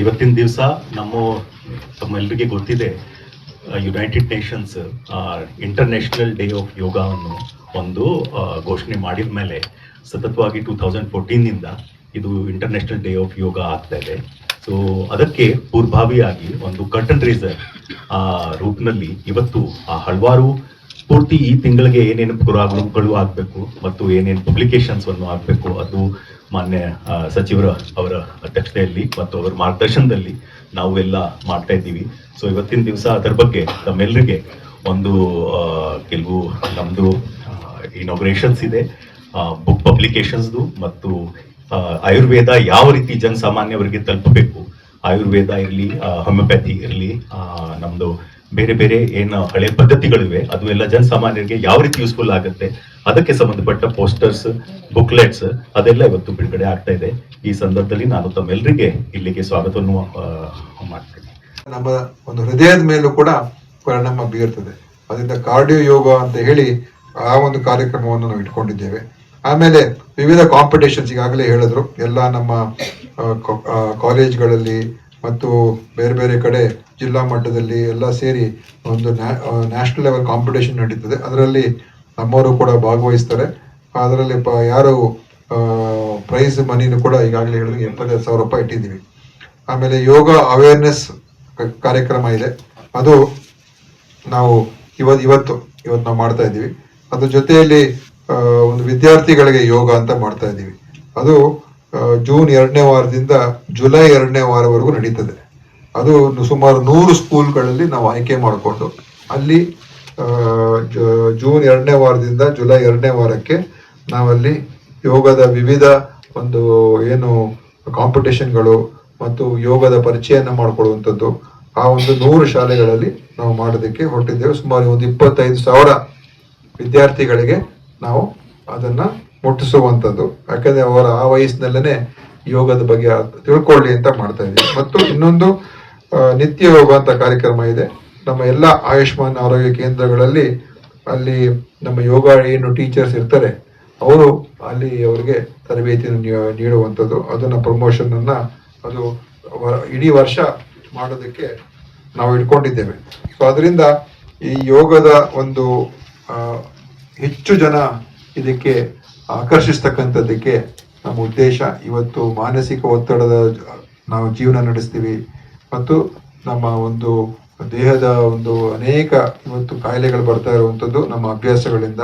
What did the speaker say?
ಇವತ್ತಿನ ದಿವಸ ತಮ್ಮೆಲ್ಲರಿಗೆ ಗೊತ್ತಿದೆ, United Nations international day of ಯೋಗವನ್ನು ಒಂದು ಘೋಷಣೆ ಮಾಡಿದ ಮೇಲೆ ಸತತವಾಗಿ 2014ನಿಂದ ಇದು ಇಂಟರ್ನ್ಯಾಷನಲ್ ಡೇ ಆಫ್ ಯೋಗ ಆಗ್ತಾ ಇದೆ. ಸೊ ಅದಕ್ಕೆ ಪೂರ್ವಭಾವಿಯಾಗಿ ಒಂದು ಕರ್ಟನ್ ರೇಸರ್ ರೂಪದಲ್ಲಿ ಇವತ್ತು ಹಲವಾರು ಪೂರ್ತಿ ಈ ತಿಂಗಳಿಗೆ ಏನೇನು ಪ್ರೋಗ್ರಾಮ್ಗಳು ಆಗಬೇಕು ಮತ್ತು ಏನೇನು ಪಬ್ಲಿಕೇಶನ್ಸ್ ಅನ್ನು ಆಗಬೇಕು ಅದು ಮಾನ್ಯ ಸಚಿವರ ಅವರ ಅಧ್ಯಕ್ಷತೆಯಲ್ಲಿ ಮತ್ತು ಅವರ ಮಾರ್ಗದರ್ಶನದಲ್ಲಿ ನಾವು ಎಲ್ಲ ಮಾಡ್ತಾ ಇದ್ದೀವಿ. ಸೊ ಇವತ್ತಿನ ದಿವಸ ಅದರ ಬಗ್ಗೆ ತಮ್ಮೆಲ್ಲರಿಗೆ ಒಂದು ಕೆಲವು ನಮ್ಮದು ಇನಾಗ್ರೇಷನ್ಸ್ ಇದೆ, ಬುಕ್ ಪಬ್ಲಿಕೇಶನ್ಸ್ದು ಮತ್ತು ಆಯುರ್ವೇದ ಯಾವ ರೀತಿ ಜನಸಾಮಾನ್ಯವರಿಗೆ ತಲುಪಬೇಕು, ಆಯುರ್ವೇದ ಇರಲಿ, ಹೋಮಿಯೋಪ್ಯಾಥಿ ಇರಲಿ, ನಮ್ಮದು ಬೇರೆ ಬೇರೆ ಏನು ಹಳೆ ಪದ್ಧತಿಗಳಿವೆ ಅದು ಎಲ್ಲ ಜನಸಾಮಾನ್ಯರಿಗೆ ಯಾವ ರೀತಿ ಯೂಸ್ಫುಲ್ ಆಗುತ್ತೆ ಅದಕ್ಕೆ ಸಂಬಂಧಪಟ್ಟ ಪೋಸ್ಟರ್ಸ್, ಬುಕ್ಲೆಟ್ಸ್ ಅದೆಲ್ಲ ಇವತ್ತು ಬಿಡುಗಡೆ ಆಗ್ತಾ ಇದೆ. ಈ ಸಂದರ್ಭದಲ್ಲಿ ನಾನು ತಮ್ಮೆಲ್ಲರಿಗೆ ಇಲ್ಲಿಗೆ ಸ್ವಾಗತವನ್ನು ಮಾಡ್ತೇನೆ. ನಮ್ಮ ಒಂದು ಹೃದಯದ ಮೇಲೂ ಕೂಡ ಪರಿಣಾಮ ಬೀರ್ತದೆ. ಅದರಿಂದ ಕಾರ್ಡಿಯೋ ಯೋಗ ಅಂತ ಹೇಳಿ ಆ ಒಂದು ಕಾರ್ಯಕ್ರಮವನ್ನು ನಾವು ಇಟ್ಕೊಂಡಿದ್ದೇವೆ. ಆಮೇಲೆ ವಿವಿಧ ಕಾಂಪಿಟೇಷನ್ಸ್ ಈಗಾಗಲೇ ಹೇಳಿದ್ರು, ಎಲ್ಲ ನಮ್ಮ ಕಾಲೇಜ್ಗಳಲ್ಲಿ ಮತ್ತು ಬೇರೆ ಬೇರೆ ಕಡೆ ಜಿಲ್ಲಾ ಮಟ್ಟದಲ್ಲಿ ಎಲ್ಲ ಸೇರಿ ಒಂದು ನ್ಯಾಷನಲ್ ಲೆವೆಲ್ ಕಾಂಪಿಟೇಷನ್ ನಡೀತದೆ. ಅದರಲ್ಲಿ ನಮ್ಮವರು ಕೂಡ ಭಾಗವಹಿಸ್ತಾರೆ. ಅದರಲ್ಲಿ ಯಾರು ಪ್ರೈಸ್ ಮನಿನೂ ಕೂಡ ಈಗಾಗಲೇ ಹೇಳಿದ್ರು 75,000 ರೂಪಾಯಿ ಇಟ್ಟಿದ್ದೀವಿ. ಆಮೇಲೆ ಯೋಗ ಅವೇರ್ನೆಸ್ ಕಾರ್ಯಕ್ರಮ ಇದೆ, ಅದು ನಾವು ಇವತ್ತು ನಾವು ಮಾಡ್ತಾ ಇದ್ದೀವಿ. ಅದ್ರ ಜೊತೆಯಲ್ಲಿ ಒಂದು ವಿದ್ಯಾರ್ಥಿಗಳಿಗೆ ಯೋಗ ಅಂತ ಮಾಡ್ತಾ ಇದ್ದೀವಿ. ಅದು ಜೂನ್ 2ನೇ ವಾರದಿಂದ ಜುಲೈ 2ನೇ ವಾರವರೆಗೂ ನಡೀತದೆ. ಅದು ಸುಮಾರು 100 ಸ್ಕೂಲ್ಗಳಲ್ಲಿ ನಾವು ಆಯ್ಕೆ ಮಾಡಿಕೊಂಡು ಅಲ್ಲಿ ಜೂನ್ 2ನೇ ವಾರದಿಂದ ಜುಲೈ 2ನೇ ವಾರಕ್ಕೆ ನಾವಲ್ಲಿ ಯೋಗದ ವಿವಿಧ ಒಂದು ಏನು ಕಾಂಪಿಟೇಷನ್ಗಳು ಮತ್ತು ಯೋಗದ ಪರಿಚಯನ ಮಾಡಿಕೊಳ್ಳುವಂಥದ್ದು ಆ ಒಂದು 100 ಶಾಲೆಗಳಲ್ಲಿ ನಾವು ಮಾಡೋದಕ್ಕೆ ಹೊರಟಿದ್ದೇವೆ. ಸುಮಾರು ಒಂದು 25,000 ವಿದ್ಯಾರ್ಥಿಗಳಿಗೆ ನಾವು ಅದನ್ನ ಮುಟ್ಟಿಸುವಂಥದ್ದು. ಯಾಕಂದ್ರೆ ಅವರ ಆ ವಯಸ್ಸಿನಲ್ಲೇ ಯೋಗದ ಬಗ್ಗೆ ತಿಳ್ಕೊಳ್ಳಿ ಅಂತ ಮಾಡ್ತಾ ಇದ್ದೀವಿ. ಮತ್ತು ಇನ್ನೊಂದು ನಿತ್ಯ ಯೋಗ ಅಂತ ಕಾರ್ಯಕ್ರಮ ಇದೆ. ನಮ್ಮ ಎಲ್ಲ ಆಯುಷ್ಮಾನ್ ಆರೋಗ್ಯ ಕೇಂದ್ರಗಳಲ್ಲಿ ಅಲ್ಲಿ ನಮ್ಮ ಯೋಗ ಏನು ಟೀಚರ್ಸ್ ಇರ್ತಾರೆ ಅವರು ಅಲ್ಲಿ ಅವರಿಗೆ ತರಬೇತಿಯನ್ನು ನೀಡುವಂಥದ್ದು, ಅದನ್ನ ಪ್ರಮೋಷನ್ ಅನ್ನ ಅದು ಇಡೀ ವರ್ಷ ಮಾಡೋದಕ್ಕೆ ನಾವು ಇಟ್ಕೊಂಡಿದ್ದೇವೆ. ಸೊ ಅದರಿಂದ ಈ ಯೋಗದ ಒಂದು ಹೆಚ್ಚು ಜನ ಇದಕ್ಕೆ ಆಕರ್ಷಿಸ್ತಕ್ಕಂಥದ್ದಕ್ಕೆ ನಮ್ಮ ಉದ್ದೇಶ. ಇವತ್ತು ಮಾನಸಿಕ ಒತ್ತಡದ ನಾವು ಜೀವನ ನಡೆಸ್ತೀವಿ ಮತ್ತು ನಮ್ಮ ಒಂದು ದೇಹದ ಒಂದು ಅನೇಕ ಇವತ್ತು ಕಾಯಿಲೆಗಳು ಬರ್ತಾ ಇರುವಂಥದ್ದು ನಮ್ಮ ಅಭ್ಯಾಸಗಳಿಂದ.